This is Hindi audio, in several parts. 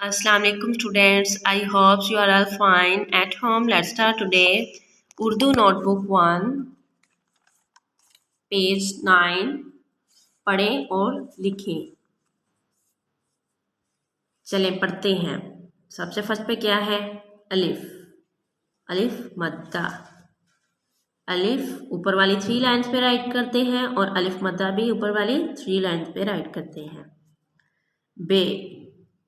Assalamu alaikum students. I hope you are all fine at home. Let's start today. Urdu notebook 1 page 9 पढ़ें और लिखें। चलें पढ़ते हैं। सबसे फर्स्ट पे क्या है? अलिफ। अलिफ मद्दा। अलिफ ऊपर वाली 3 लाइन्स पे राइट करते हैं और अलिफ मद्दा भी ऊपर वाली 3 लाइन्स पे राइट करते हैं। बे।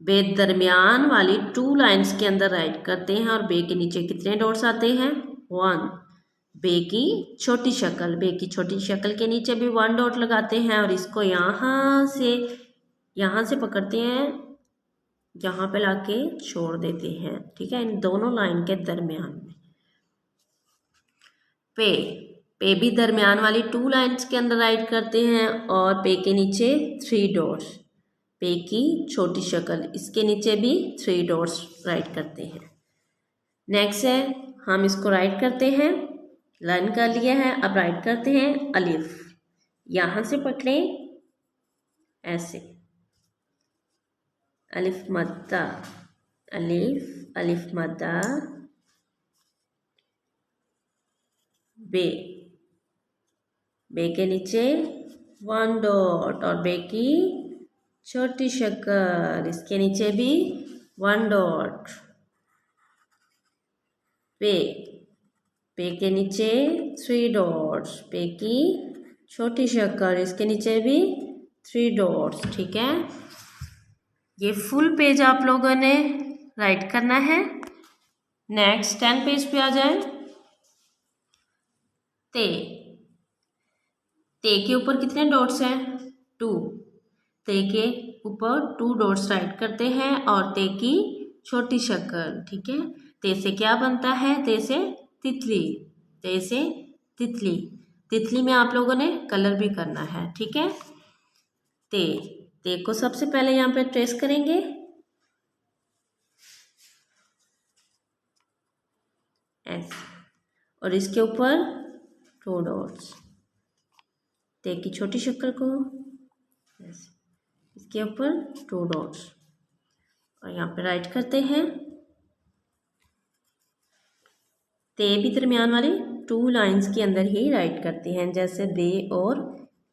बे दरमियान वाली 2 लाइन्स के अंदर राइट करते हैं और बे के नीचे कितने डॉट्स आते हैं? 1। बे की छोटी शक्ल। बे की छोटी शक्ल के नीचे भी 1 डॉट लगाते हैं और इसको यहाँ से पकड़ते हैं, यहाँ पे लाके छोड़ देते हैं। ठीक है, इन दोनों लाइन के दरमियान में। पे। पे भी दरमियान वाली 2 लाइन्स के अंदर राइट करते हैं और पे के नीचे 3 डॉट्स। पे की छोटी शक्ल, इसके नीचे भी 3 डॉट्स राइट करते हैं। नेक्स्ट है, हम इसको राइट करते हैं। लाइन कर लिया है, अब राइट करते हैं अलिफ। यहाँ से पकड़ें ऐसे, अलिफ मद्दा। अलिफ, अलिफ मद्दा, बे। बे के नीचे 1 डॉट और बे की छोटी शक्ल, इसके नीचे भी 1 डॉट। पे। पे के नीचे 3 डॉट्स। पे की छोटी शक्ल, इसके नीचे भी 3 डॉट्स। ठीक है, ये फुल पेज आप लोगों ने राइट करना है। नेक्स्ट 10 पेज पे आ जाए। ते। ते के ऊपर कितने डॉट्स हैं? 2। ते के ऊपर 2 डॉट्स राइट करते हैं और ते की छोटी शक्ल। ठीक है, ते से क्या बनता है? ते से तितली। ते से तितली। तितली में आप लोगों ने कलर भी करना है। ठीक है, ते को सबसे पहले यहाँ पे ट्रेस करेंगे ऐसे और इसके ऊपर 2 डॉट्स। ते की छोटी शक्ल को ऐसे, इसके ऊपर 2 डॉट्स और यहाँ पे राइट करते हैं। ते भी दरमियान वाली 2 लाइन्स के अंदर ही राइट करते हैं, जैसे बे और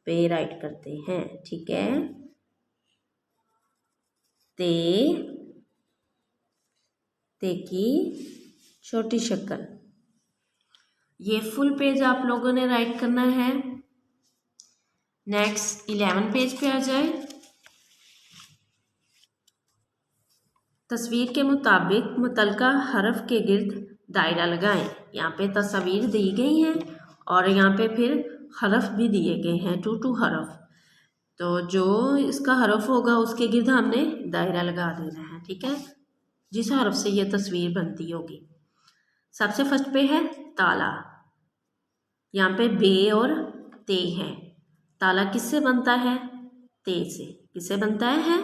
पे राइट करते हैं। ठीक है, ते की छोटी शक्ल। ये फुल पेज आप लोगों ने राइट करना है। नेक्स्ट 11 पेज पे आ जाए। तस्वीर के मुताबिक मुतलका हरफ के गिर्द दायरा लगाएं। यहाँ पे तस्वीर दी गई है और यहाँ पे फिर हरफ भी दिए गए हैं, 2 हरफ। तो जो इसका हरफ होगा उसके गिर्द हमने दायरा लगा देना है। ठीक है, जिस हरफ से ये तस्वीर बनती होगी। सबसे फर्स्ट पे है ताला। यहाँ पे बे और ते है। ताला किससे बनता है? ते से। किससे बनता है?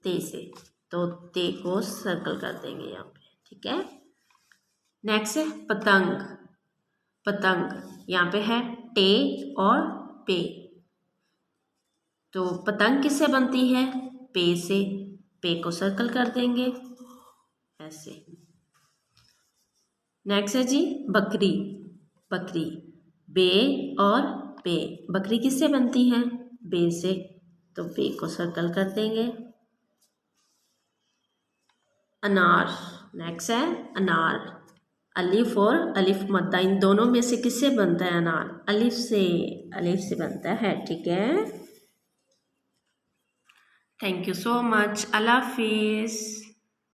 ते से। तो ते को सर्कल कर देंगे यहाँ पे। ठीक है, नेक्स्ट है पतंग। पतंग यहाँ पे है टे और पे। तो पतंग किससे बनती है? पे से। पे को सर्कल कर देंगे ऐसे। नेक्स्ट है जी बकरी। बकरी बे और पे। बकरी किससे बनती है? बे से। तो बे को सर्कल कर देंगे। अनार। नेक्स्ट है अनार। अलिफ और अलिफ मद्दा, इन दोनों में से किससे बनता है अनार? अलिफ से। अलिफ से बनता है। ठीक है, थैंक यू सो मच। अल्लाह हाफिज़।